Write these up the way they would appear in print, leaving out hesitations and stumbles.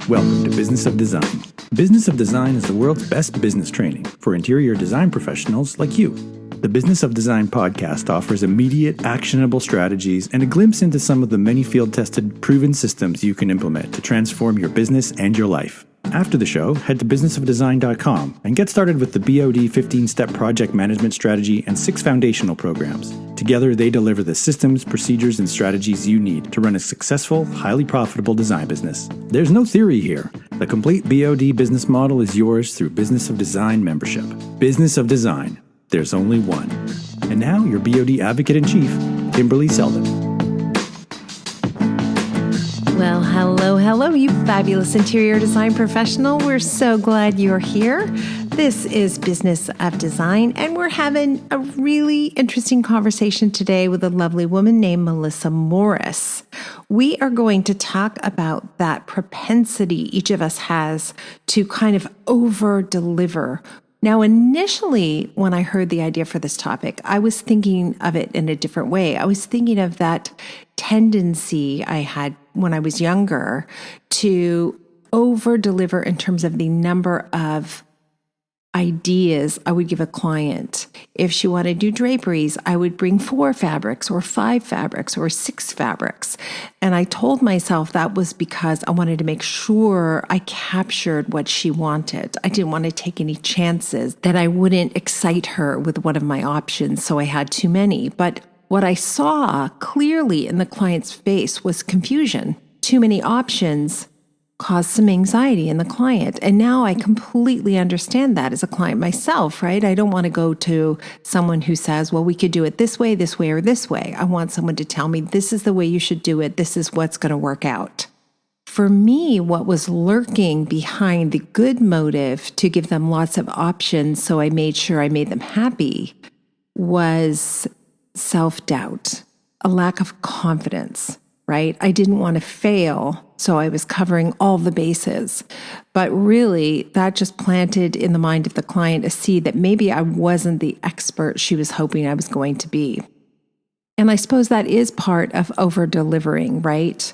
Welcome to Business of Design. Business of Design is the world's best business training for interior design professionals like you. The Business of Design podcast offers immediate, actionable strategies and a glimpse into some of the many field-tested, proven systems you can implement to transform your business and your life. After the show, head to businessofdesign.com and get started with the BOD 15-step project management strategy and 6 foundational programs. Together, they deliver the systems, procedures, and strategies you need to run a successful, highly profitable design business. There's no theory here. The complete BOD business model is yours through Business of Design membership. Business of Design. There's only one. And now, your BOD Advocate-in-Chief, Kimberly Selden. Well, hello, you fabulous interior design professional. We're so glad you're here. This is Business of Design, and we're having a really interesting conversation today with a lovely woman named Melissa Morris. We are going to talk about that propensity each of us has to kind of over-deliver. Now, initially, when I heard the idea for this topic, I was thinking of it in a different way. I was thinking of that tendency I had when I was younger to over-deliver in terms of the number of ideas I would give a client. If she wanted to do draperies, I would bring 4 fabrics or 5 fabrics or 6 fabrics. And I told myself that was because I wanted to make sure I captured what she wanted. I didn't want to take any chances that I wouldn't excite her with one of my options, so I had too many. But what I saw clearly in the client's face was confusion. Too many options caused some anxiety in the client. And now I completely understand that as a client myself, right? I don't want to go to someone who says, well, we could do it this way, or this way. I want someone to tell me, this is the way you should do it. This is what's going to work out. For me, what was lurking behind the good motive to give them lots of options so I made sure I made them happy was self-doubt, a lack of confidence, right? I didn't want to fail, so I was covering all the bases. But really, that just planted in the mind of the client a seed that maybe I wasn't the expert she was hoping I was going to be. And I suppose that is part of over-delivering, right?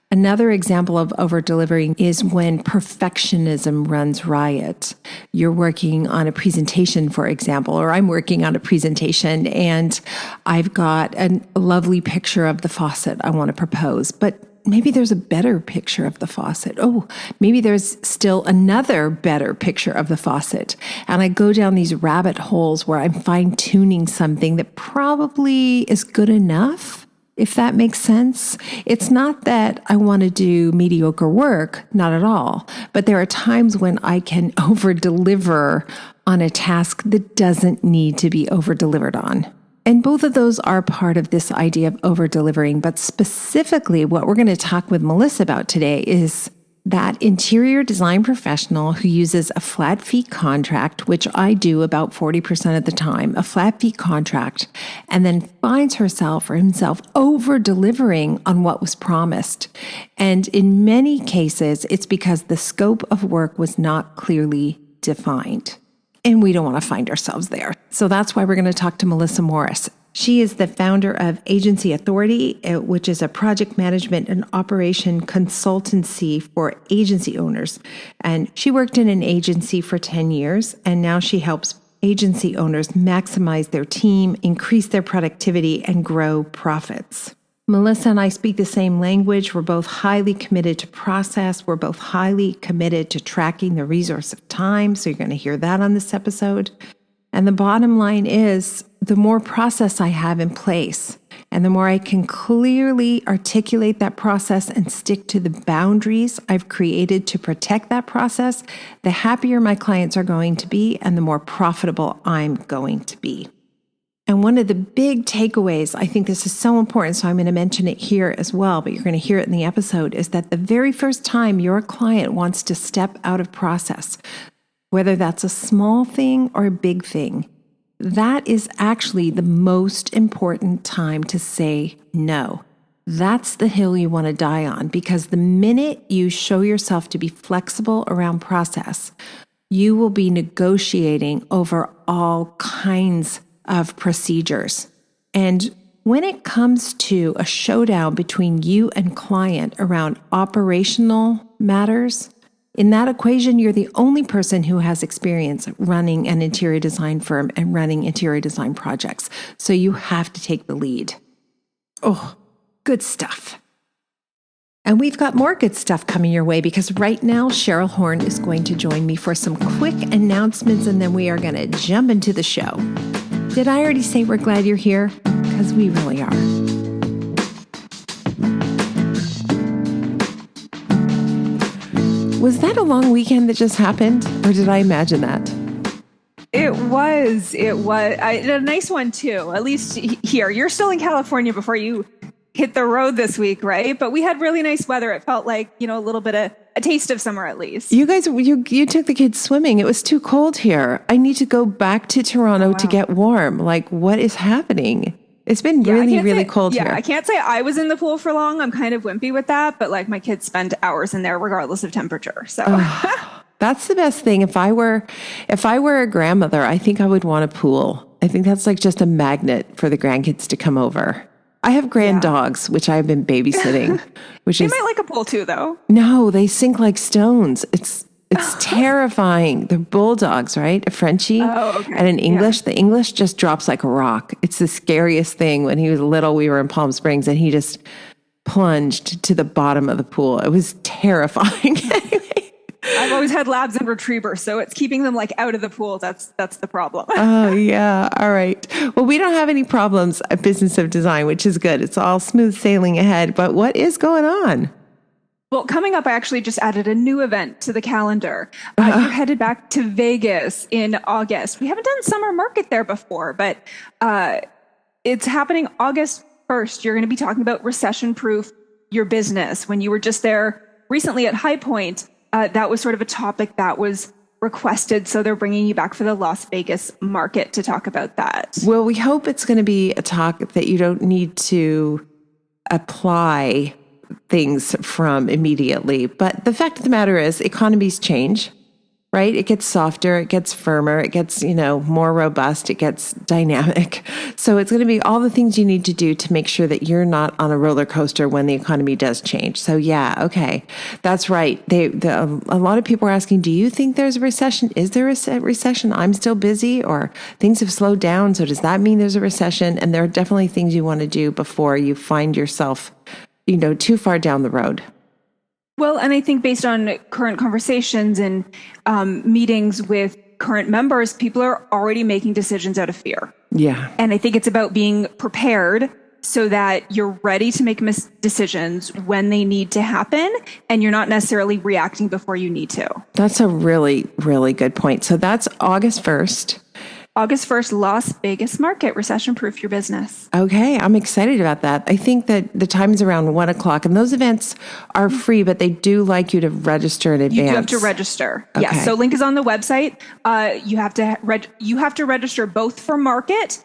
Another example of over-delivering is when perfectionism runs riot. You're working on a presentation, for example, or I'm working on a presentation, and I've got a lovely picture of the faucet I want to propose, but maybe there's a better picture of the faucet. Oh, maybe there's still another better picture of the faucet. And I go down these rabbit holes where I'm fine-tuning something that probably is good enough, if that makes sense. It's not that I want to do mediocre work, not at all. But there are times when I can over-deliver on a task that doesn't need to be over-delivered on. And both of those are part of this idea of over-delivering. But specifically, what we're going to talk with Melissa about today is that interior design professional who uses a flat fee contract, which I do about 40% of the time, a flat fee contract, and then finds herself or himself over-delivering on what was promised. And in many cases, it's because the scope of work was not clearly defined. And we don't want to find ourselves there. So that's why we're going to talk to Melissa Morris. She is the founder of Agency Authority, which is a project management and operation consultancy for agency owners. And she worked in an agency for 10 years, and now she helps agency owners maximize their team, increase their productivity, and grow profits. Melissa and I speak the same language. We're both highly committed to process. We're both highly committed to tracking the resource of time. So you're going to hear that on this episode. And the bottom line is, the more process I have in place, and the more I can clearly articulate that process and stick to the boundaries I've created to protect that process, the happier my clients are going to be and the more profitable I'm going to be. And one of the big takeaways, I think this is so important, so I'm going to mention it here as well, but you're going to hear it in the episode, is that the very first time your client wants to step out of process, whether that's a small thing or a big thing, that is actually the most important time to say no. That's the hill you want to die on, because the minute you show yourself to be flexible around process, you will be negotiating over all kinds of procedures. And when it comes to a showdown between you and client around operational matters, In that equation, you're the only person who has experience running an interior design firm and running interior design projects. So you have to take the lead. Oh, good stuff. And we've got more good stuff coming your way because right now, Cheryl Horn is going to join me for some quick announcements, and then we are going to jump into the show. Did I already say we're glad you're here? Because we really are. Was that a long weekend that just happened, or did I imagine that? It was a nice one too, at least here. You're still in California before you hit the road this week, right? But we had really nice weather. It felt like, a little bit of a taste of summer at least. You guys, you took the kids swimming. It was too cold here. I need to go back to Toronto to get warm. Like, what is happening? It's been really cold here. I can't say I was in the pool for long. I'm kind of wimpy with that, but like my kids spend hours in there regardless of temperature. So that's the best thing. If I were a grandmother, I think I would want a pool. I think that's like just a magnet for the grandkids to come over. I have grand dogs, which I've been babysitting. They might like a pool too, though. No, they sink like stones. It's terrifying. They're bulldogs, right? A Frenchie and an English. Yeah. The English just drops like a rock. It's the scariest thing. When he was little, we were in Palm Springs, and he just plunged to the bottom of the pool. It was terrifying. I've always had labs and retrievers, so it's keeping them like out of the pool. That's the problem. Oh, yeah. All right. Well, we don't have any problems at Business of Design, which is good. It's all smooth sailing ahead. But what is going on? Well, coming up, I actually just added a new event to the calendar. You're headed back to Vegas in August. We haven't done summer market there before, but it's happening August 1st. You're going to be talking about recession-proof your business. When you were just there recently at High Point, that was sort of a topic that was requested. So they're bringing you back for the Las Vegas market to talk about that. Well, we hope it's going to be a talk that you don't need to apply things from immediately. But the fact of the matter is economies change, right? It gets softer, it gets firmer, it gets, more robust, it gets dynamic. So it's going to be all the things you need to do to make sure that you're not on a roller coaster when the economy does change. So yeah, okay. That's right. A lot of people are asking, do you think there's a recession? Is there a recession? I'm still busy, or things have slowed down. So does that mean there's a recession? And there are definitely things you want to do before you find yourself, too far down the road. Well, and I think based on current conversations and meetings with current members, people are already making decisions out of fear. Yeah. And I think it's about being prepared so that you're ready to make decisions when they need to happen, and you're not necessarily reacting before you need to. That's a really, really good point. So that's August 1st. August 1st, Las Vegas market, recession-proof your business. Okay, I'm excited about that. I think that the time is around 1:00, and those events are free, but they do like you to register in advance. You have to register. Okay. Yes, so link is on the website. You have to register both for market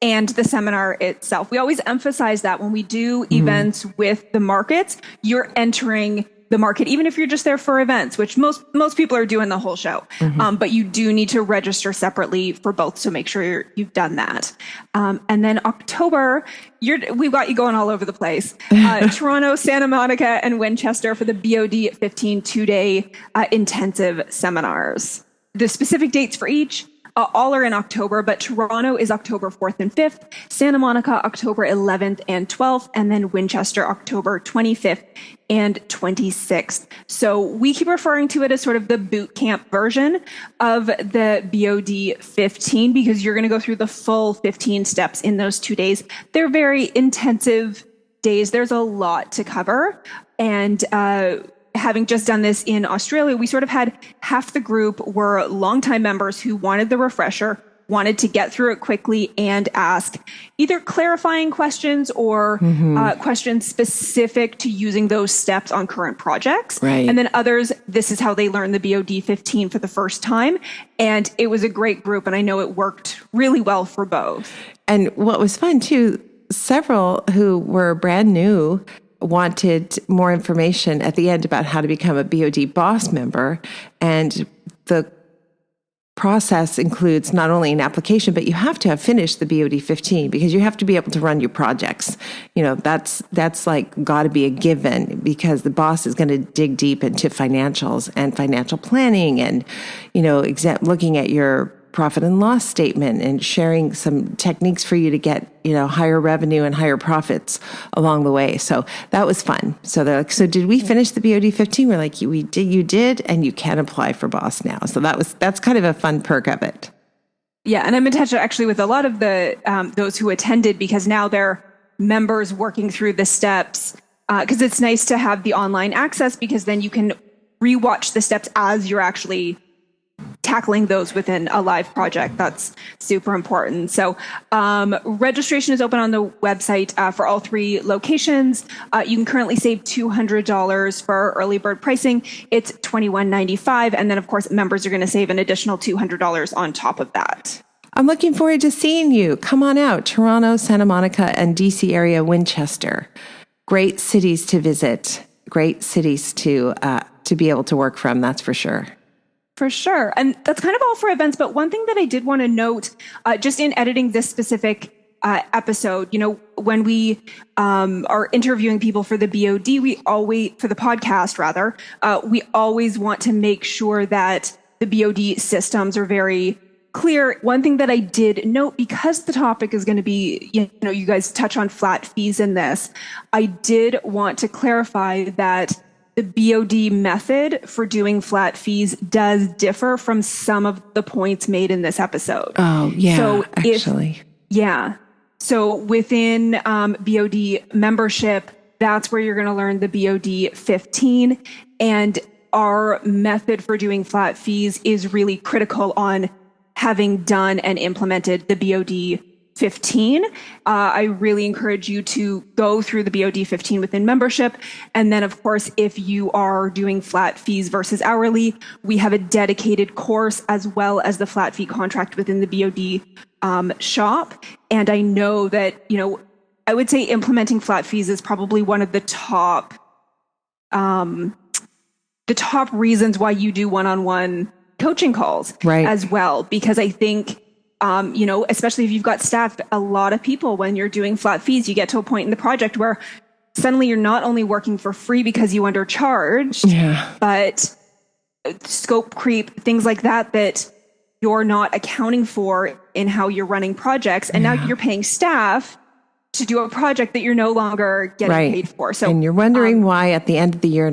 and the seminar itself. We always emphasize that when we do events with the markets, you're entering the market, even if you're just there for events, which most people are doing the whole show. But you do need to register separately for both. So make sure you've done that. And then October, we've got you going all over the place. Toronto, Santa Monica, and Winchester for the BOD 15 2-day intensive seminars. The specific dates for each, all are in October, but Toronto is October 4th and 5th, Santa Monica, October 11th and 12th, and then Winchester, October 25th and 26th. So we keep referring to it as sort of the boot camp version of the BOD 15, because you're going to go through the full 15 steps in those 2 days. They're very intensive days. There's a lot to cover. And, having just done this in Australia, we sort of had half the group were longtime members who wanted the refresher, wanted to get through it quickly and ask either clarifying questions or questions specific to using those steps on current projects. Right. And then others, this is how they learned the BOD 15 for the first time. And it was a great group. And I know it worked really well for both. And what was fun too, several who were brand new wanted more information at the end about how to become a BOD boss member. And the process includes not only an application, but you have to have finished the BOD 15 because you have to be able to run your projects. That's like got to be a given because the boss is going to dig deep into financials and financial planning and, looking at your profit and loss statement and sharing some techniques for you to get, higher revenue and higher profits along the way. So that was fun. So they're like, so did we finish the BOD 15? We're like, you did, and you can apply for boss now. So that's kind of a fun perk of it. Yeah. And I'm in touch actually with a lot of the, those who attended because now they're members working through the steps. Cause it's nice to have the online access because then you can rewatch the steps as you're actually tackling those within a live project. That's super important. So registration is open on the website for all 3 locations. You can currently save $200 for early bird pricing. It's $21.95. And then, of course, members are going to save an additional $200 on top of that. I'm looking forward to seeing you. Come on out. Toronto, Santa Monica, and DC area, Winchester. Great cities to visit. Great cities to be able to work from, that's for sure. For sure. And that's kind of all for events. But one thing that I did want to note, just in editing this specific episode, when we are interviewing people for the BOD, for the podcast rather, we always want to make sure that the BOD systems are very clear. One thing that I did note, because the topic is going to be, you guys touch on flat fees in this, I did want to clarify that the BOD method for doing flat fees does differ from some of the points made in this episode. Oh, yeah, so actually. So within BOD membership, that's where you're going to learn the BOD 15. And our method for doing flat fees is really critical on having done and implemented the BOD 15. I really encourage you to go through the BOD 15 within membership. And then, of course, if you are doing flat fees versus hourly, we have a dedicated course as well as the flat fee contract within the BOD shop. And I know that, I would say implementing flat fees is probably one of the top reasons why you do one-on-one coaching calls as well, because I think especially if you've got staff, a lot of people, when you're doing flat fees, you get to a point in the project where suddenly you're not only working for free because you undercharged, but scope creep, things like that you're not accounting for in how you're running projects. And now you're paying staff to do a project that you're no longer getting paid for. So, and you're wondering why at the end of the year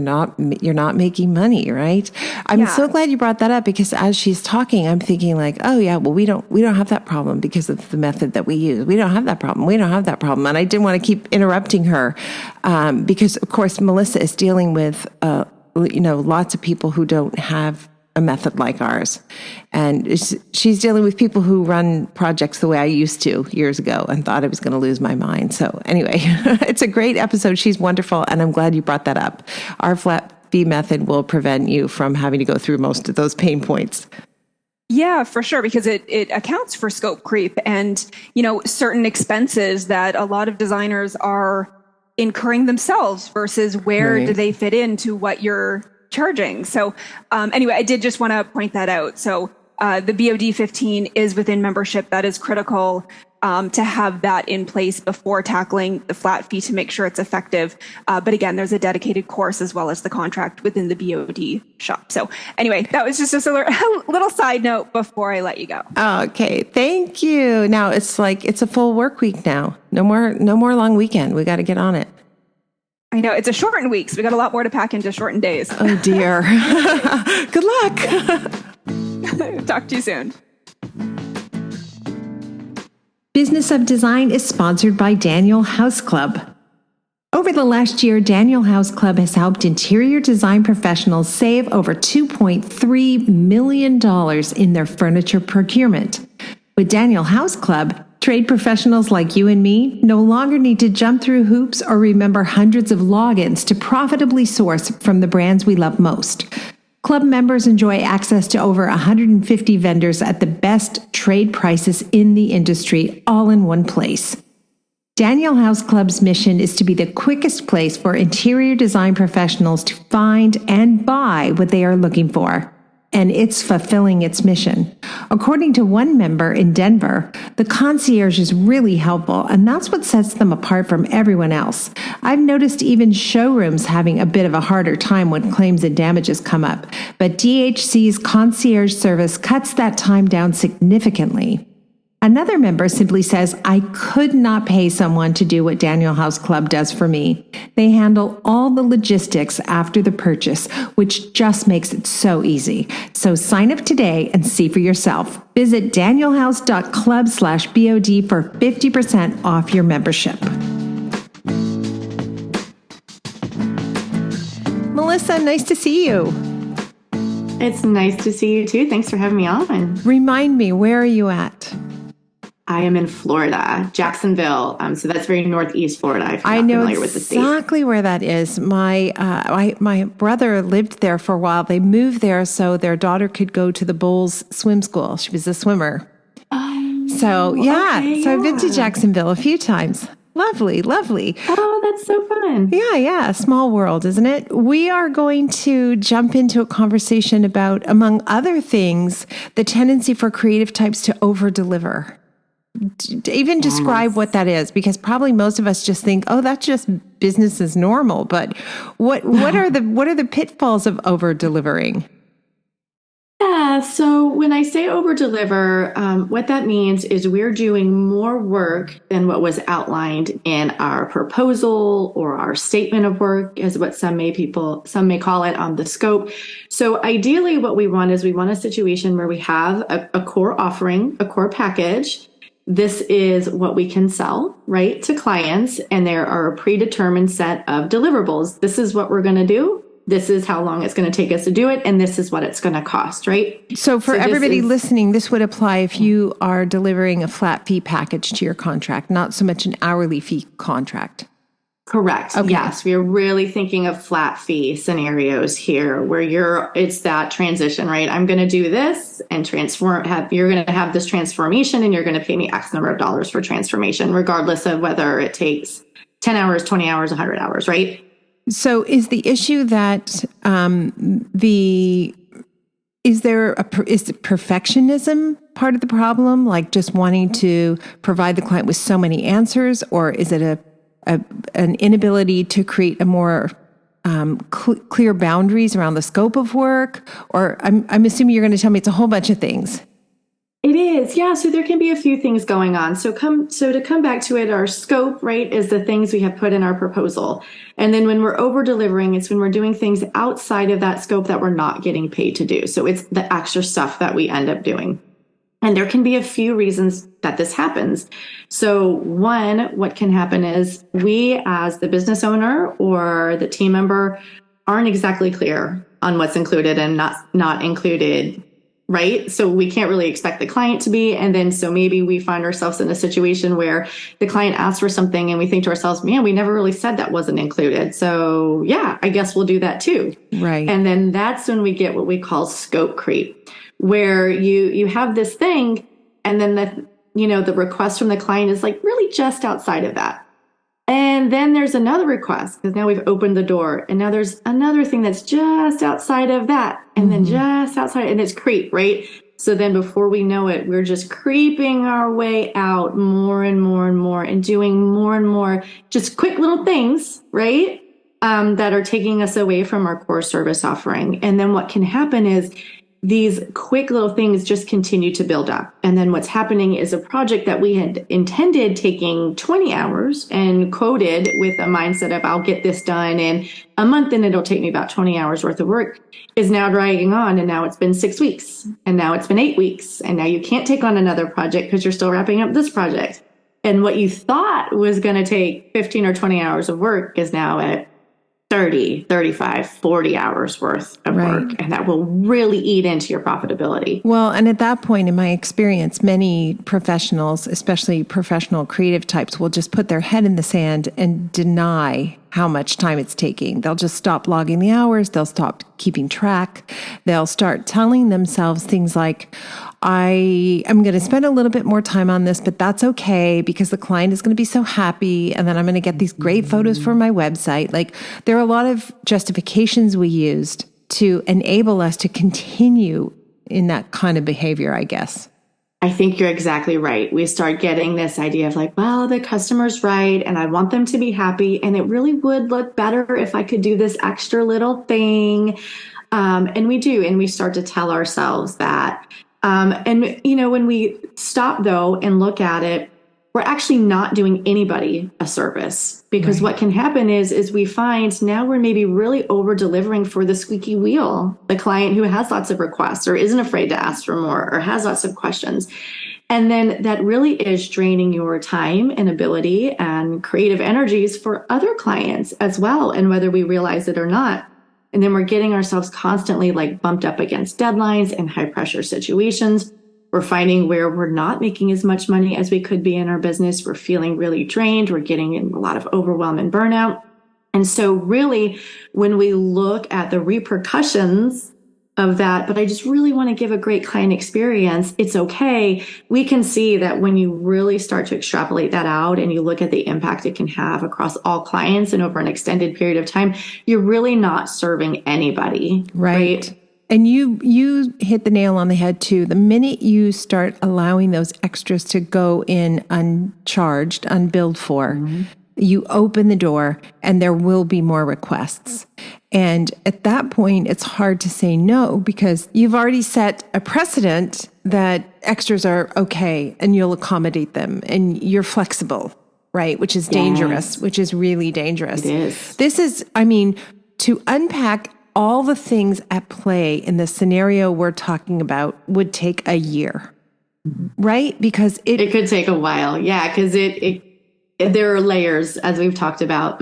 you're not making money, right? I'm so glad you brought that up because as she's talking, I'm thinking like, oh yeah, well we don't have that problem because of the method that we use. We don't have that problem. And I didn't want to keep interrupting her because of course Melissa is dealing with lots of people who don't have a method like ours. And she's dealing with people who run projects the way I used to years ago and thought I was going to lose my mind. So anyway, it's a great episode. She's wonderful. And I'm glad you brought that up. Our flat fee method will prevent you from having to go through most of those pain points. Yeah, for sure, because it accounts for scope creep and, certain expenses that a lot of designers are incurring themselves versus where do they fit into what you're charging. So anyway, I did just want to point that out. So the BOD 15 is within membership. That is critical to have that in place before tackling the flat fee to make sure it's effective. But again, there's a dedicated course as well as the contract within the BOD shop. So anyway, that was just a little side note before I let you go. Okay. Thank you. Now it's a full work week now. No more long weekend. We got to get on it. I know it's a shortened week, so we got a lot more to pack into shortened days. Oh dear. Good luck. Talk to you soon. Business of Design is sponsored by Daniel House Club. Over the last year, Daniel House Club has helped interior design professionals save over $2.3 million in their furniture procurement. With Daniel House Club, trade professionals like you and me no longer need to jump through hoops or remember hundreds of logins to profitably source from the brands we love most. Club members enjoy access to over 150 vendors at the best trade prices in the industry, all in one place. Daniel House Club's mission is to be the quickest place for interior design professionals to find and buy what they are looking for. and it's fulfilling its mission. According to one member in Denver, the concierge is really helpful, and that's what sets them apart from everyone else. I've noticed even showrooms having a bit of a harder time when claims and damages come up, but DHC's concierge service cuts that time down significantly. Another member simply says, I could not pay someone to do what Daniel House Club does for me. They handle all the logistics after the purchase, which just makes it so easy. So sign up today and see for yourself. Visit danielhouse.club/BOD for 50% off your membership. Melissa, nice to see you. It's nice to see you too. Thanks for having me on. Remind me, where are you at? I am in Florida, Jacksonville. So that's very northeast Florida. If you're not familiar with the state. Exactly where that is. My brother lived there for a while. They moved there so their daughter could go to the Bulls swim school. She was a swimmer. So I've been to Jacksonville a few times. Lovely, lovely. Oh, that's so fun. Yeah. Small world, isn't it? We are going to jump into a conversation about, among other things, the tendency for creative types to over-deliver. Even describe what that is, because probably most of us just think, oh, that's just business as normal. But what are the pitfalls of over-delivering? Yeah, so when I say over-deliver, what that means is we're doing more work than what was outlined in our proposal or our statement of work, is what some may call it, on the scope. So ideally what we want is we want a situation where we have a core offering, a core package. This is what we can sell, right, to clients, and there are a predetermined set of deliverables. This is what we're going to do. This is how long it's going to take us to do it, and this is what it's going to cost, right? So for everybody listening, this would apply if you are delivering a flat fee package to your contract, not so much an hourly fee contract. Correct. Okay. Yes, we are really thinking of flat fee scenarios here where it's that transition, right? I'm going to do this and you're going to have this transformation and you're going to pay me X number of dollars for transformation, regardless of whether it takes 10 hours, 20 hours, 100 hours, right? So is the issue that is perfectionism part of the problem? Like just wanting to provide the client with so many answers, or is it an inability to create a more clear boundaries around the scope of work? Or I'm assuming you're going to tell me it's a whole bunch of things. It is. Yeah. So there can be a few things going on. So to come back to it, our scope, right, is the things we have put in our proposal. And then when we're over delivering, it's when we're doing things outside of that scope that we're not getting paid to do. So it's the extra stuff that we end up doing. And there can be a few reasons that this happens. So one, what can happen is we as the business owner or the team member aren't exactly clear on what's included and not included, right? So we can't really expect the client to be. And then so maybe we find ourselves in a situation where the client asks for something and we think to ourselves, man, we never really said that wasn't included. So yeah, I guess we'll do that too. Right. And then that's when we get what we call scope creep, where you have this thing and then the request from the client is like really just outside of that. And then there's another request because now we've opened the door and now there's another thing that's just outside of that and then just outside, and it's creep, right? So then before we know it, we're just creeping our way out more and more and more and doing more and more just quick little things, right? That are taking us away from our core service offering. And then what can happen is these quick little things just continue to build up. And then what's happening is a project that we had intended taking 20 hours and quoted with a mindset of I'll get this done in a month and it'll take me about 20 hours worth of work is now dragging on. And now it's been 6 weeks and now it's been 8 weeks. And now you can't take on another project because you're still wrapping up this project. And what you thought was going to take 15 or 20 hours of work is now at 30, 35, 40 hours worth of work. And that will really eat into your profitability. Well, and at that point, in my experience, many professionals, especially professional creative types, will just put their head in the sand and deny how much time it's taking. They'll just stop logging the hours. They'll stop keeping track. They'll start telling themselves things like, I am going to spend a little bit more time on this, but that's okay because the client is going to be so happy. And then I'm going to get these great photos for my website. Like there are a lot of justifications we used to enable us to continue in that kind of behavior, I guess. I think you're exactly right. We start getting this idea of like, well, the customer's right and I want them to be happy. And it really would look better if I could do this extra little thing. And we do. And we start to tell ourselves that. And, when we stop, though, and look at it, we're actually not doing anybody a service, because what can happen is we find now we're maybe really over delivering for the squeaky wheel, the client who has lots of requests or isn't afraid to ask for more or has lots of questions. And then that really is draining your time and ability and creative energies for other clients as well. And whether we realize it or not. And then we're getting ourselves constantly like bumped up against deadlines and high pressure situations. We're finding where we're not making as much money as we could be in our business. We're feeling really drained. We're getting in a lot of overwhelm and burnout. And so really, when we look at the repercussions of that, but I just really want to give a great client experience, it's okay. We can see that when you really start to extrapolate that out and you look at the impact it can have across all clients and over an extended period of time, you're really not serving anybody. Right? And you hit the nail on the head too. The minute you start allowing those extras to go in uncharged, unbilled for, you open the door and there will be more requests. And at that point, it's hard to say no, because you've already set a precedent that extras are okay and you'll accommodate them and you're flexible, right? Which is dangerous, which is really dangerous. It is. This is, to unpack all the things at play in the scenario we're talking about would take a year, right? Because it could take a while. Yeah, because there are layers, as we've talked about.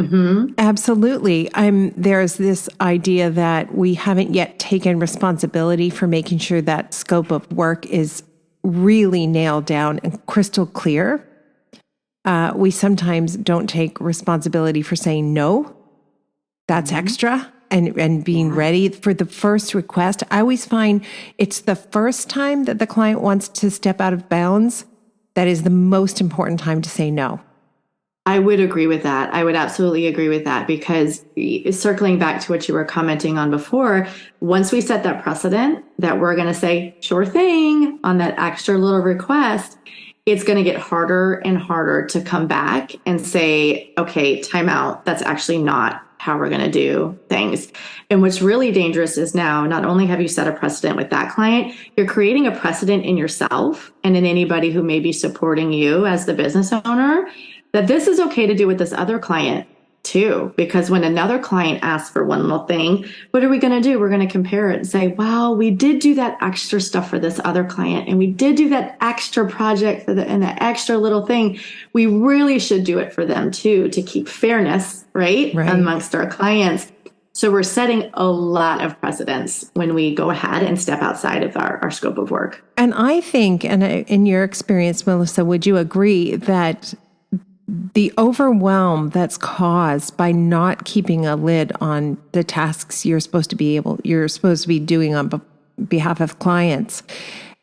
Absolutely. There's this idea that we haven't yet taken responsibility for making sure that scope of work is really nailed down and crystal clear. We sometimes don't take responsibility for saying no. That's extra. And being ready for the first request. I always find it's the first time that the client wants to step out of bounds that is the most important time to say no. I would agree with that. I would absolutely agree with that, because circling back to what you were commenting on before, once we set that precedent that we're going to say, sure thing, on that extra little request, it's going to get harder and harder to come back and say, okay, time out. That's actually not how we're going to do things. And what's really dangerous is now, not only have you set a precedent with that client, you're creating a precedent in yourself and in anybody who may be supporting you as the business owner, that this is okay to do with this other client too. Because when another client asks for one little thing, what are we going to do? We're going to compare it and say, wow, we did do that extra stuff for this other client, and we did do that extra project and that extra little thing. We really should do it for them too, to keep fairness, right, amongst our clients. So we're setting a lot of precedents when we go ahead and step outside of our scope of work. And I think, and in your experience, Melissa, would you agree that the overwhelm that's caused by not keeping a lid on the tasks you're supposed to be doing on behalf of clients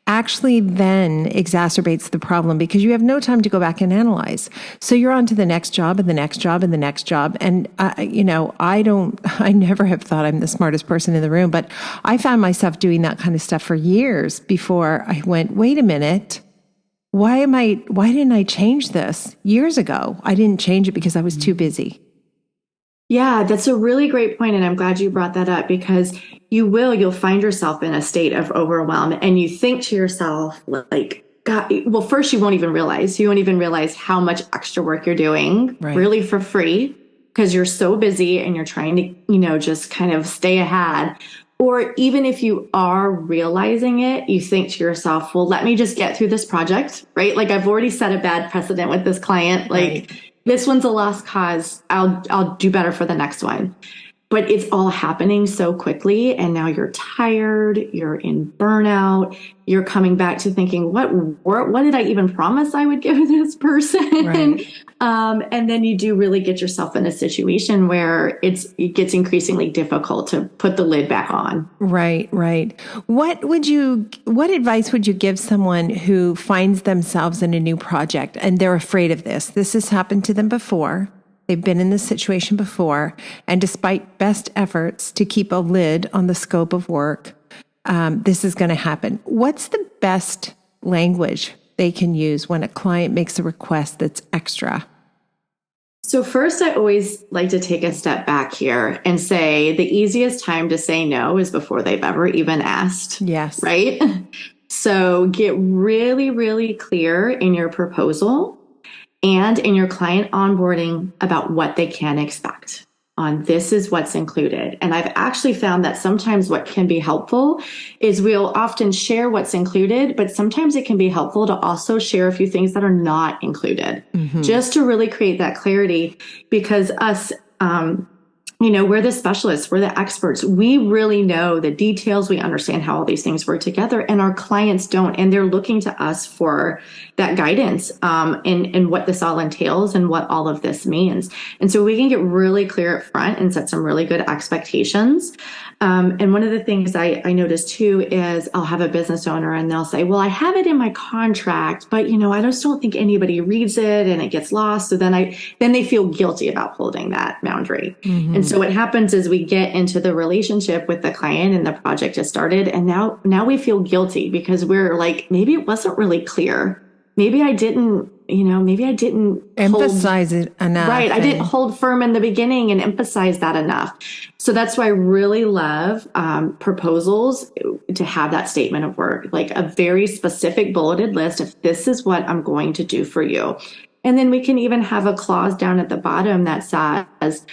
actually then exacerbates the problem, because you have no time to go back and analyze. So you're on to the next job and the next job and the next job. And I never have thought I'm the smartest person in the room, but I found myself doing that kind of stuff for years before I went, wait a minute. Why didn't I change this years ago? I didn't change it because I was too busy. Yeah, that's a really great point. And I'm glad you brought that up, because you'll find yourself in a state of overwhelm, and you think to yourself, like, God, well, first you won't even realize how much extra work you're doing really for free, because you're so busy and you're trying to, just kind of stay ahead. Or even if you are realizing it, you think to yourself, well, let me just get through this project, right? Like, I've already set a bad precedent with this client. Like, this one's a lost cause. I'll do better for the next one. But it's all happening so quickly. And now you're tired, you're in burnout, you're coming back to thinking, what did I even promise I would give this person? Right. And then you do really get yourself in a situation where it gets increasingly difficult to put the lid back on. Right. What advice would you give someone who finds themselves in a new project and they're afraid of this? This has happened to them before. They've been in this situation before. And despite best efforts to keep a lid on the scope of work, this is going to happen. What's the best language they can use when a client makes a request that's extra? So first, I always like to take a step back here and say the easiest time to say no is before they've ever even asked. Yes. Right? So get really, really clear in your proposal and in your client onboarding about what they can expect on this is what's included. And I've actually found that sometimes what can be helpful is we'll often share what's included, but sometimes it can be helpful to also share a few things that are not included, just to really create that clarity, because us, we're the specialists, we're the experts. We really know the details. We understand how all these things work together, and our clients don't. And they're looking to us for that guidance in what this all entails and what all of this means. And so we can get really clear up front and set some really good expectations. And one of the things I notice too is I'll have a business owner and they'll say, well, I have it in my contract, but I just don't think anybody reads it and it gets lost. So then they feel guilty about holding that boundary. And so what happens is we get into the relationship with the client and the project has started. And now we feel guilty because we're like, maybe it wasn't really clear. Maybe I didn't emphasize it enough. Right. I didn't hold firm in the beginning and emphasize that enough. So that's why I really love proposals to have that statement of work, like a very specific bulleted list of this is what I'm going to do for you. And then we can even have a clause down at the bottom that says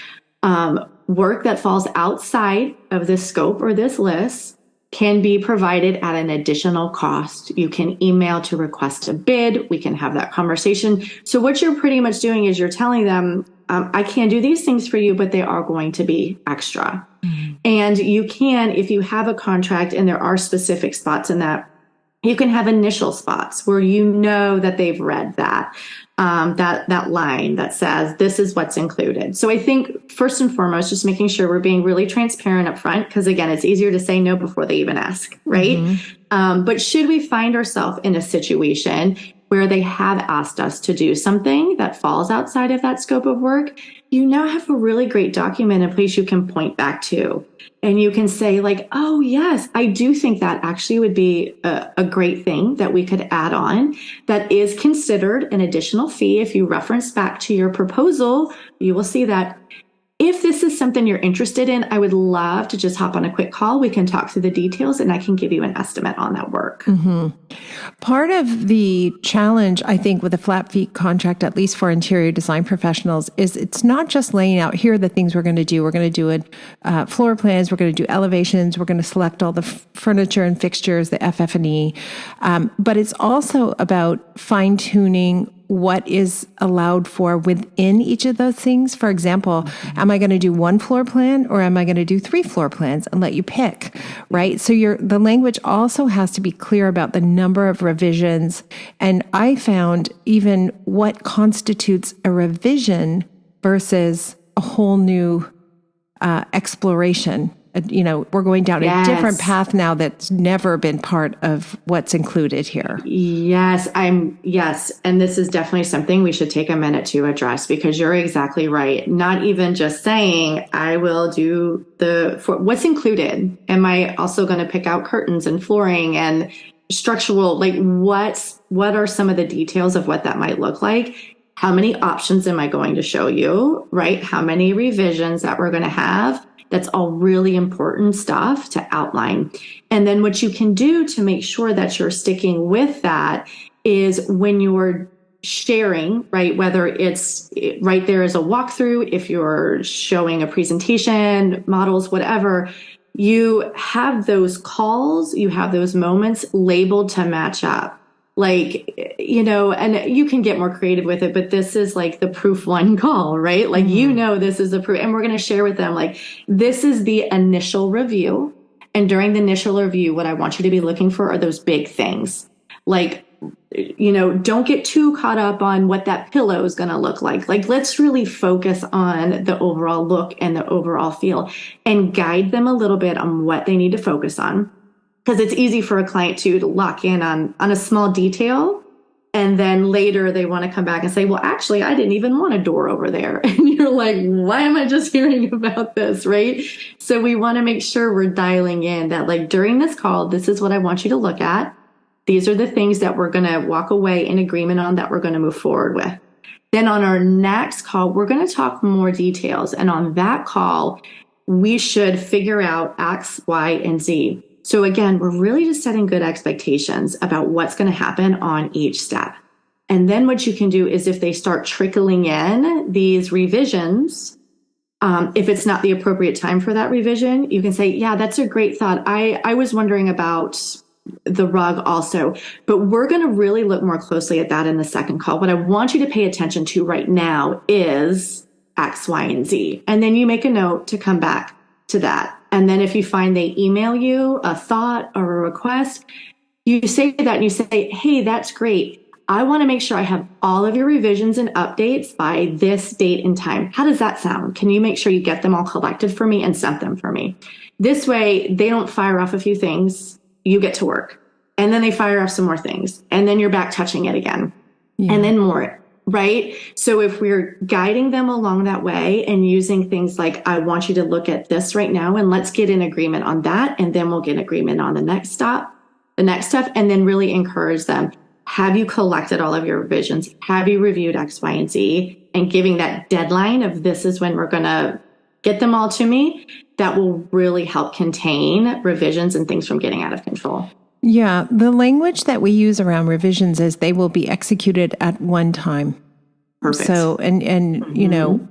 work that falls outside of this scope or this list can be provided at an additional cost. You can email to request a bid. We can have that conversation. So what you're pretty much doing is you're telling them, I can do these things for you, but they are going to be extra. And you can, if you have a contract and there are specific spots in that, you can have initial spots where that they've read that line that says this is what's included. So I think first and foremost, just making sure we're being really transparent up front, because again, it's easier to say no before they even ask, right? But should we find ourselves in a situation where they have asked us to do something that falls outside of that scope of work, you now have a really great document in place you can point back to. And you can say like, oh, yes, I do think that actually would be a great thing that we could add on that is considered an additional fee. If you reference back to your proposal, you will see that if this is something you're interested in, I would love to just hop on a quick call. We can talk through the details and I can give you an estimate on that work. Part of the challenge, I think, with a flat fee contract, at least for interior design professionals, is it's not just laying out, here are the things we're going to do. We're going to do floor plans. We're going to do elevations. We're going to select all the furniture and fixtures, the FF&E. But it's also about fine-tuning what is allowed for within each of those things. For example, am I going to do one floor plan or am I going to do 3 floor plans and let you pick, right? So the language also has to be clear about the number of revisions. And I found even what constitutes a revision versus a whole new exploration. We're going down a different path now that's never been part of what's included here. Yes. And this is definitely something we should take a minute to address, because you're exactly right. Not even just saying, I will do for what's included. Am I also going to pick out curtains and flooring and structural, like what are some of the details of what that might look like? How many options am I going to show you, right? How many revisions that we're going to have? That's all really important stuff to outline. And then what you can do to make sure that you're sticking with that is when you're sharing, right? Whether it's right there as a walkthrough, if you're showing a presentation, models, whatever, you have those calls, you have those moments labeled to match up. And you can get more creative with it, but this is like the proof one call, right? Like, this is the proof, and we're going to share with them, like, this is the initial review. And during the initial review, what I want you to be looking for are those big things. Like, don't get too caught up on what that pillow is going to look like. Like, let's really focus on the overall look and the overall feel and guide them a little bit on what they need to focus on. Because it's easy for a client to lock in on a small detail And then later they want to come back and say, well, actually, I didn't even want a door over there. And you're like, why am I just hearing about this? Right. So we want to make sure we're dialing in that, like, during this call, this is what I want you to look at. These are the things that we're going to walk away in agreement on, that we're going to move forward with. Then on our next call, we're going to talk more details. And on that call, we should figure out X, Y, and Z. So again, we're really just setting good expectations about what's going to happen on each step. And then what you can do is, if they start trickling in these revisions, if it's not the appropriate time for that revision, you can say, yeah, that's a great thought. I was wondering about the rug also, but we're going to really look more closely at that in the second call. What I want you to pay attention to right now is X, Y, and Z. And then you make a note to come back to that. And then if you find they email you a thought or a request, you say that and you say, hey, that's great. I want to make sure I have all of your revisions and updates by this date and time. How does that sound? Can you make sure you get them all collected for me and sent them for me? This way, they don't fire off a few things. You get to work. And then they fire off some more things. And then you're back touching it again. Yeah. And then more. Right? So if we're guiding them along that way and using things like, I want you to look at this right now, and let's get in agreement on that. And then we'll get agreement on the next step, and then really encourage them. Have you collected all of your revisions? Have you reviewed X, Y, and Z? And giving that deadline of, this is when we're going to get them all to me. That will really help contain revisions and things from getting out of control. Yeah, the language that we use around revisions is they will be executed at one time. Perfect. So, and you know,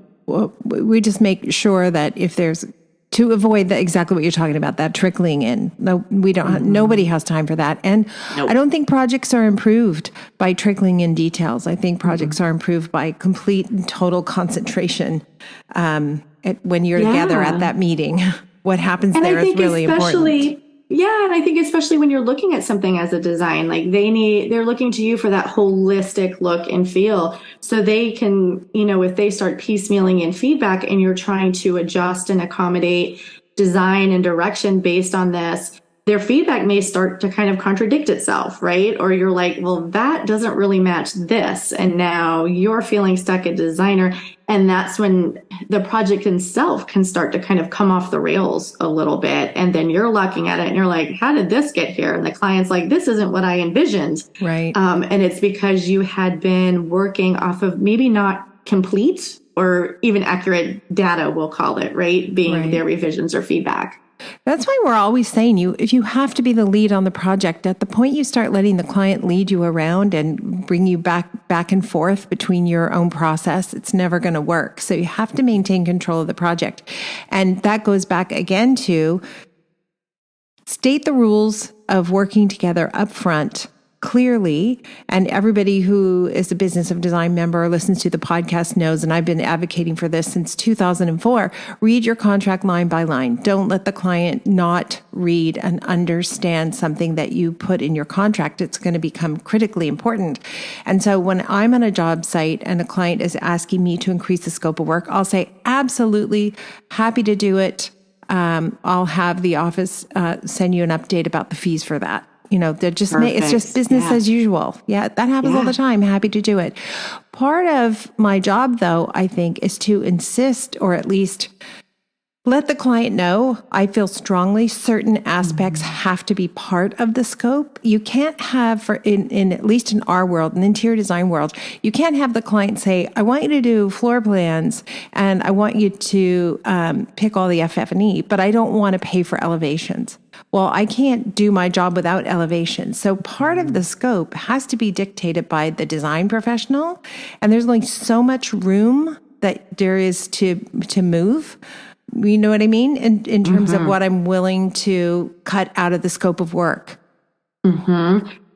we just make sure that if there's, to avoid exactly what you're talking about, that trickling in. No, we don't. Nobody has time for that. And I don't think projects are improved by trickling in details. I think projects are improved by complete and total concentration when you're together at that meeting. What happens there is really important. Yeah. And I think especially when you're looking at something as a design, like they're looking to you for that holistic look and feel. So they can, if they start piecemealing in feedback and you're trying to adjust and accommodate design and direction based on this, their feedback may start to kind of contradict itself, right? Or you're like, well, that doesn't really match this. And now you're feeling stuck as a designer. And that's when the project itself can start to kind of come off the rails a little bit. And then you're looking at it and you're like, how did this get here? And the client's like, this isn't what I envisioned. Right. And it's because you had been working off of maybe not complete or even accurate data, we'll call it, right? Being their revisions or feedback. That's why we're always saying if you have to be the lead on the project, at the point you start letting the client lead you around and bring you back and forth between your own process, it's never going to work. So you have to maintain control of the project. And that goes back again to state the rules of working together up front clearly. And everybody who is a Business of Design member or listens to the podcast knows, and I've been advocating for this since 2004, read your contract line by line. Don't let the client not read and understand something that you put in your contract. It's going to become critically important. And so when I'm on a job site and a client is asking me to increase the scope of work, I'll say, absolutely, happy to do it. I'll have the office send you an update about the fees for that. They're just it's just business as usual. Yeah, that happens all the time. Happy to do it. Part of my job, though, I think, is to insist, or at least let the client know I feel strongly certain aspects have to be part of the scope. You can't have, in at least in our world, an interior design world, you can't have the client say, I want you to do floor plans and I want you to pick all the FF&E, but I don't want to pay for elevations. Well, I can't do my job without elevations. So part of the scope has to be dictated by the design professional, and there's only so much room that there is to move. You know what I mean? In terms of what I'm willing to cut out of the scope of work.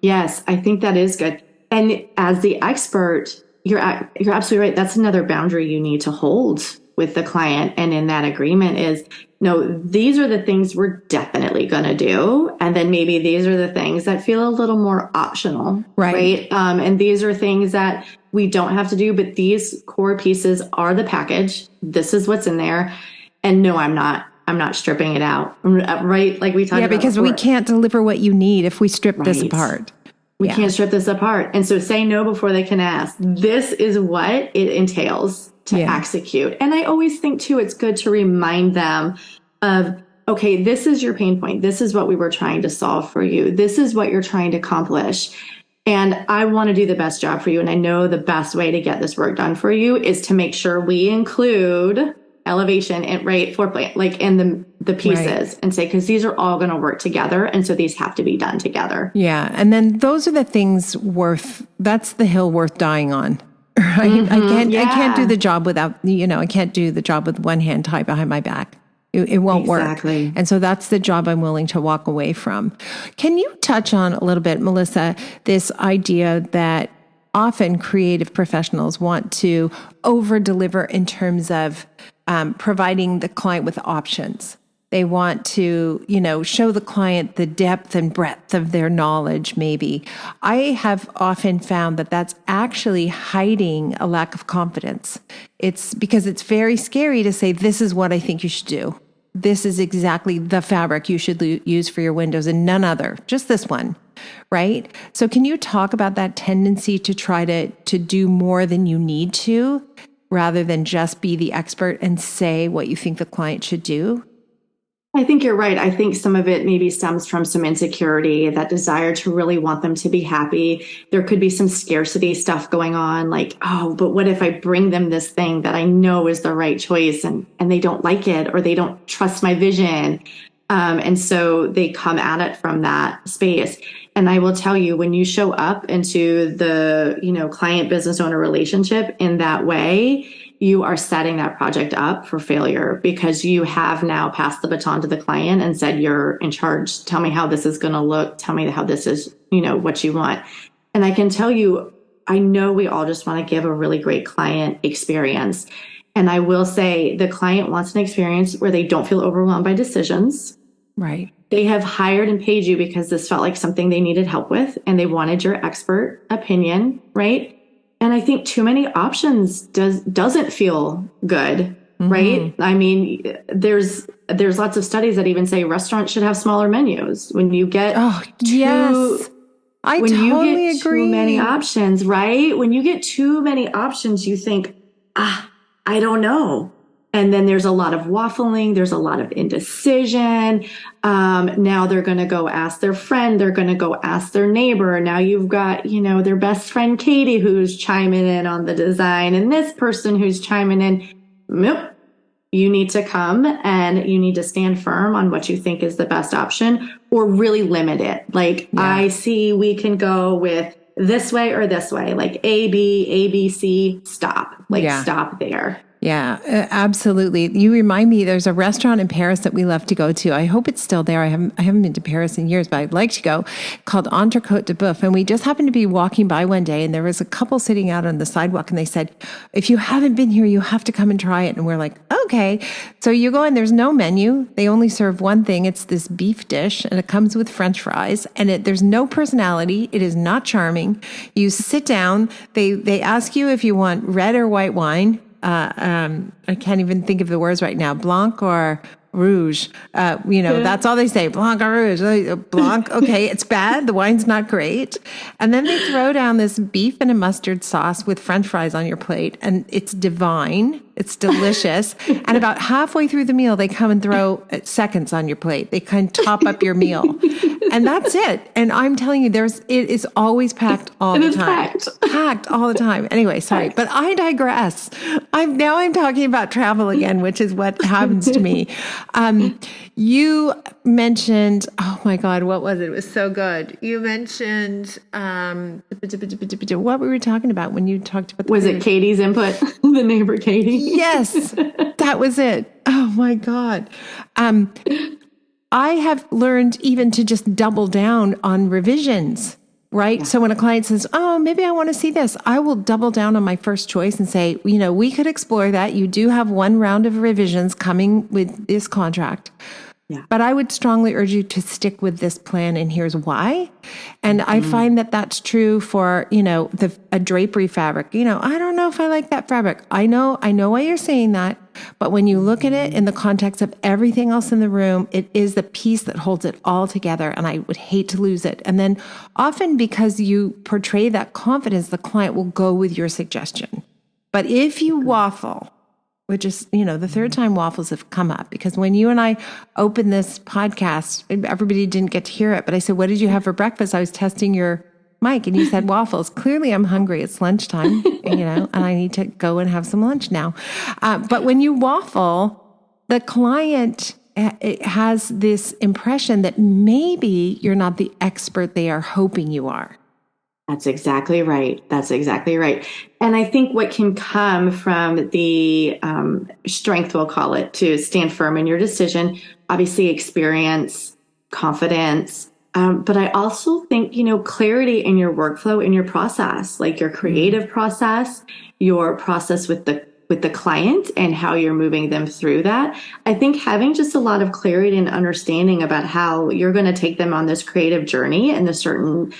Yes, I think that is good. And as the expert, you're absolutely right. That's another boundary you need to hold with the client. And in that agreement is, no, these are the things we're definitely going to do. And then maybe these are the things that feel a little more optional, right? And these are things that we don't have to do, but these core pieces are the package. This is what's in there. And no, I'm not stripping it out, right? Like we talked about because before. we can't deliver what you need if we strip this apart. We can't strip this apart. And so say no before they can ask. This is what it entails to execute. And I always think too, it's good to remind them of, okay, this is your pain point. This is what we were trying to solve for you. This is what you're trying to accomplish. And I want to do the best job for you. And I know the best way to get this work done for you is to make sure we include elevation and floor plan, like in the pieces, and say, because these are all going to work together. And so these have to be done together. Yeah. And then those are the things that's the hill worth dying on. Right? I can't do the job without, I can't do the job with one hand tied behind my back. It won't work. And so that's the job I'm willing to walk away from. Can you touch on a little bit, Melissa, this idea that often creative professionals want to over deliver in terms of providing the client with options? They want to, show the client the depth and breadth of their knowledge, maybe. I have often found that that's actually hiding a lack of confidence. It's because it's very scary to say, this is what I think you should do. This is exactly the fabric you should use for your windows and none other, just this one, right? So can you talk about that tendency to try to do more than you need to, rather than just be the expert and say what you think the client should do? I think you're right. I think some of it maybe stems from some insecurity, that desire to really want them to be happy. There could be some scarcity stuff going on, like, oh, but what if I bring them this thing that I know is the right choice and they don't like it, or they don't trust my vision? And so they come at it from that space. And I will tell you, when you show up into the, client business owner relationship in that way, you are setting that project up for failure, because you have now passed the baton to the client and said, you're in charge. Tell me how this is going to look. Tell me how this is, what you want. And I can tell you, I know we all just want to give a really great client experience. And I will say the client wants an experience where they don't feel overwhelmed by decisions. Right. They have hired and paid you because this felt like something they needed help with, and they wanted your expert opinion, right? And I think too many options doesn't feel good, right? I mean, there's lots of studies that even say restaurants should have smaller menus. When you get I totally agree. Too many options, right? When you get too many options, you think, I don't know. And then there's a lot of waffling. There's a lot of indecision. Now they're going to go ask their friend. They're going to go ask their neighbor. Now you've got, their best friend, Katie, who's chiming in on the design, and this person who's chiming in. Nope. You need to come and you need to stand firm on what you think is the best option, or really limit it. Like, I see we can go with this way or this way, like A, B, C, stop. Stop there. Yeah, absolutely. You remind me, there's a restaurant in Paris that we love to go to. I hope it's still there. I haven't been to Paris in years, but I'd like to go, called Entrecôte de Boeuf. And we just happened to be walking by one day, and there was a couple sitting out on the sidewalk, and they said, if you haven't been here, you have to come and try it. And we're like, okay. So you go in, there's no menu. They only serve one thing. It's this beef dish, and it comes with French fries, and there's no personality. It is not charming. You sit down. They ask you if you want red or white wine. I can't even think of the words right now. Blanc or rouge. That's all they say. Blanc or rouge. Blanc. Okay. It's bad. The wine's not great. And then they throw down this beef and a mustard sauce with French fries on your plate, and it's divine. It's delicious. And about halfway through the meal, they come and throw seconds on your plate. They kind of top up your meal. And that's it. And I'm telling you, it is always packed all the time. Packed all the time. Anyway, sorry, but I digress. I'm talking about travel again, which is what happens to me. You mentioned, oh my God, what was it? It was so good. You mentioned, what were we talking about when you talked about Was it Katie's input? The neighbor Katie? Yes, that was it. Oh my God. I have learned even to just double down on revisions, right? Yeah. So when a client says, oh, maybe I want to see this, I will double down on my first choice and say, we could explore that. You do have one round of revisions coming with this contract. Yeah. But I would strongly urge you to stick with this plan, and here's why. And I find that that's true for, a drapery fabric. I don't know if I like that fabric. I know why you're saying that. But when you look at it in the context of everything else in the room, it is the piece that holds it all together. And I would hate to lose it. And then often because you portray that confidence, the client will go with your suggestion. But if you waffle, which is, the third time waffles have come up, because when you and I opened this podcast, everybody didn't get to hear it. But I said, what did you have for breakfast? I was testing your mic and you said waffles. Clearly I'm hungry. It's lunchtime, and I need to go and have some lunch now. But when you waffle, the client has this impression that maybe you're not the expert they are hoping you are. That's exactly right. And I think what can come from the strength, we'll call it, to stand firm in your decision, obviously experience, confidence. But I also think, clarity in your workflow, in your process, like your creative process, your process with the client and how you're moving them through that. I think having just a lot of clarity and understanding about how you're going to take them on this creative journey and the certain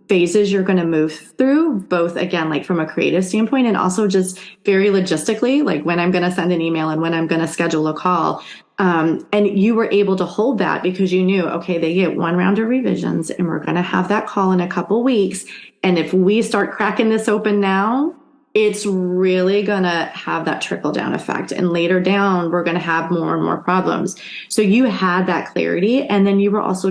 phases you're going to move through, both again, like from a creative standpoint and also just very logistically, like when I'm going to send an email and when I'm going to schedule a call. And you were able to hold that because you knew, okay, they get one round of revisions and we're going to have that call in a couple weeks. And if we start cracking this open now, it's really going to have that trickle down effect. And later down, we're going to have more and more problems. So you had that clarity. And then you were also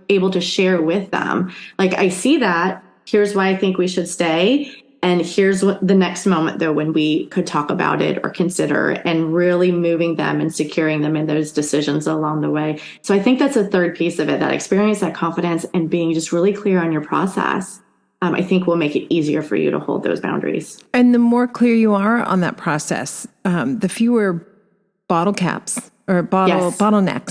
able to share with them. Like, I see that. Here's why I think we should stay. And here's what the next moment, though, when we could talk about it or consider, and really moving them and securing them in those decisions along the way. So I think that's a third piece of it, that experience, that confidence, and being just really clear on your process. I think will make it easier for you to hold those boundaries. And the more clear you are on that process, the fewer bottle caps or bottlenecks.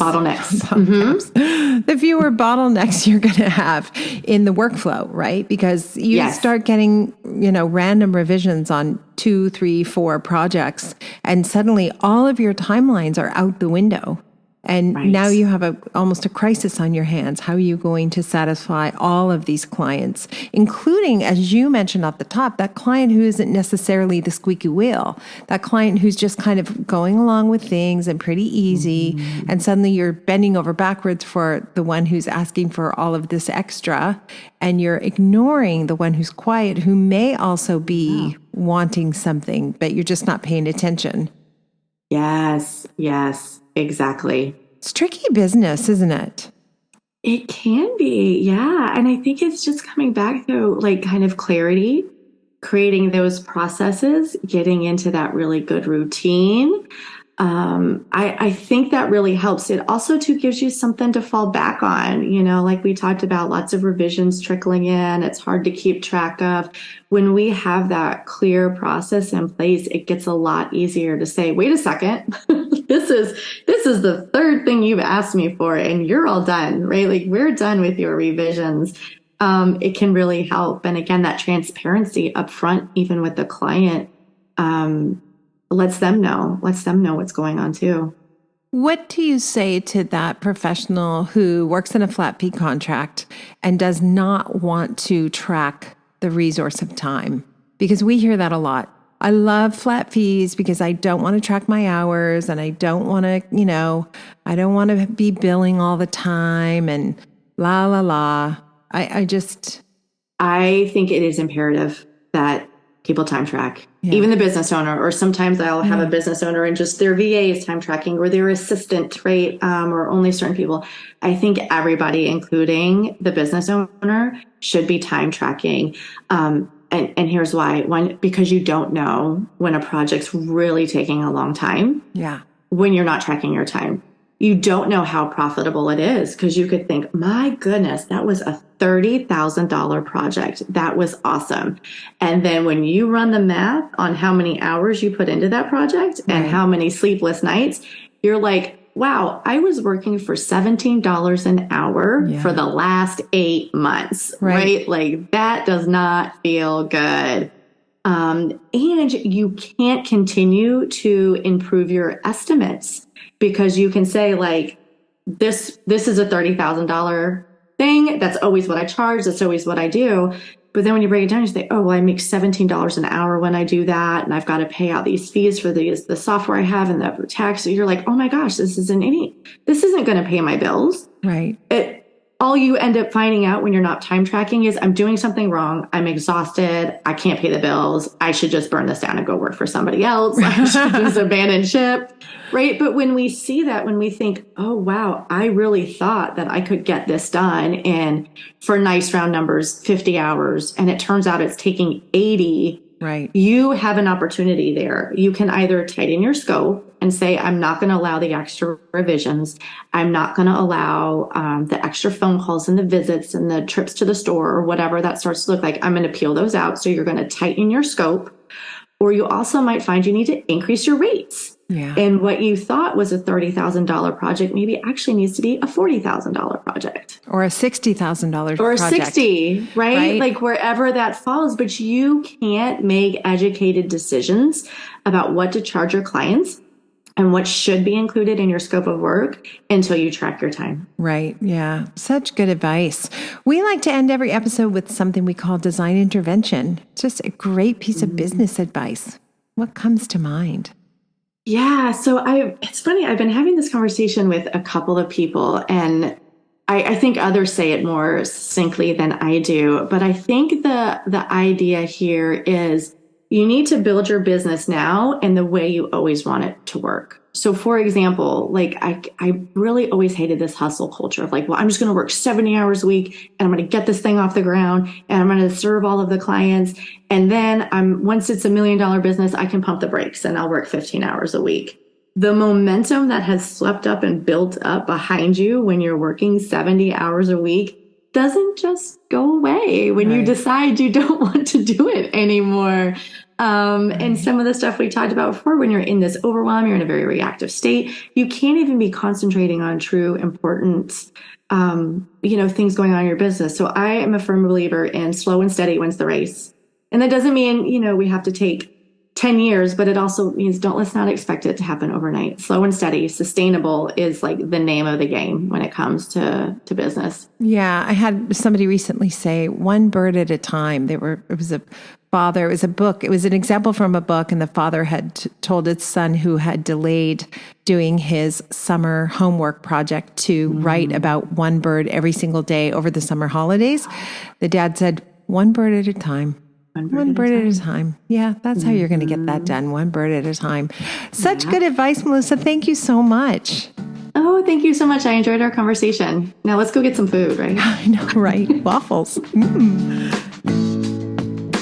The fewer bottlenecks you're going to have in the workflow, right? Because you start getting, random revisions on 2, 3, 4 projects, and suddenly all of your timelines are out the window. And now you have almost a crisis on your hands. How are you going to satisfy all of these clients, including, as you mentioned at the top, that client who isn't necessarily the squeaky wheel, that client who's just kind of going along with things and pretty easy. And suddenly you're bending over backwards for the one who's asking for all of this extra. And you're ignoring the one who's quiet, who may also be wanting something, but you're just not paying attention. Yes, exactly. It's tricky business, isn't it? It can be, yeah. And I think it's just coming back to like kind of clarity, creating those processes, getting into that really good routine. I think that really helps. It also too gives you something to fall back on, like we talked about, lots of revisions trickling in. It's hard to keep track of. When we have that clear process in place, it gets a lot easier to say, wait a second, this is the third thing you've asked me for and you're all done, right? Like, we're done with your revisions. It can really help. And again, that transparency up front, even with the client, lets them know what's going on too. What do you say to that professional who works in a flat fee contract and does not want to track the resource of time? Because we hear that a lot. I love flat fees because I don't want to track my hours and I don't want to, I don't want to be billing all the time and la, la, la. I think it is imperative that people time track, even the business owner, or sometimes I'll have a business owner and just their VA is time tracking or their assistant, right? Or only certain people. I think everybody, including the business owner, should be time tracking. And here's why. One, because you don't know when a project's really taking a long time. Yeah. When you're not tracking your time. You don't know how profitable it is, because you could think, my goodness, that was a $30,000 project. That was awesome. And then when you run the math on how many hours you put into that project and how many sleepless nights, you're like, wow, I was working for $17 an hour for the last 8 months, right? Like, that does not feel good. And you can't continue to improve your estimates because you can say like, this is a $30,000 thing. That's always what I charge. That's always what I do. But then when you break it down, you say, oh, well, I make $17 an hour when I do that. And I've got to pay out these fees for the software I have and the tax. So you're like, oh my gosh, this isn't going to pay my bills. Right. All you end up finding out when you're not time tracking is I'm doing something wrong. I'm exhausted. I can't pay the bills. I should just burn this down and go work for somebody else. I should just abandon ship. Right. But when we see that, when we think, oh, wow, I really thought that I could get this done in, for nice round numbers, 50 hours, and it turns out it's taking 80. Right. You have an opportunity there. You can either tighten your scope and say, I'm not going to allow the extra revisions. I'm not going to allow the extra phone calls and the visits and the trips to the store or whatever that starts to look like. I'm going to peel those out. So you're going to tighten your scope. Or you also might find you need to increase your rates. Yeah. And what you thought was a $30,000 project maybe actually needs to be a $40,000 project. Or a $60,000 or project. 60, right? Like wherever that falls. But you can't make educated decisions about what to charge your clients and what should be included in your scope of work until you track your time. Right. Yeah. Such good advice. We like to end every episode with something we call design intervention. It's just a great piece of business advice. What comes to mind? Yeah. So it's funny. I've been having this conversation with a couple of people, and I think others say it more succinctly than I do. But I think the idea here is you need to build your business now in the way you always want it to work. So for example, like I really always hated this hustle culture of like, well, I'm just going to work 70 hours a week and I'm going to get this thing off the ground and I'm going to serve all of the clients. And then once it's $1 million business, I can pump the brakes and I'll work 15 hours a week. The momentum that has swept up and built up behind you when you're working 70 hours a week doesn't just go away when you decide you don't want to do it anymore. And some of the stuff we talked about before, when you're in this overwhelm, you're in a very reactive state. You can't even be concentrating on true important, things going on in your business. So I am a firm believer in slow and steady wins the race. And that doesn't mean, we have to take 10 years, but it also means let's not expect it to happen overnight. Slow and steady, sustainable is like the name of the game when it comes to business. Yeah. I had somebody recently say one bird at a time. It was a book. It was an example from a book, and the father had told its son who had delayed doing his summer homework project to write about one bird every single day over the summer holidays. The dad said, one bird at a time. One bird at a time. Yeah, that's how you're going to get that done. One bird at a time. Such good advice, Melissa. Thank you so much. Oh, thank you so much. I enjoyed our conversation. Now let's go get some food, right? I know, right? Waffles.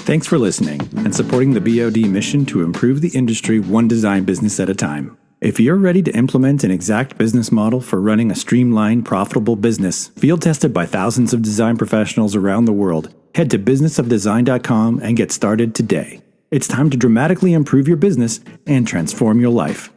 Thanks for listening and supporting the BOD mission to improve the industry one design business at a time. If you're ready to implement an exact business model for running a streamlined, profitable business, field tested by thousands of design professionals around the world, head to businessofdesign.com and get started today. It's time to dramatically improve your business and transform your life.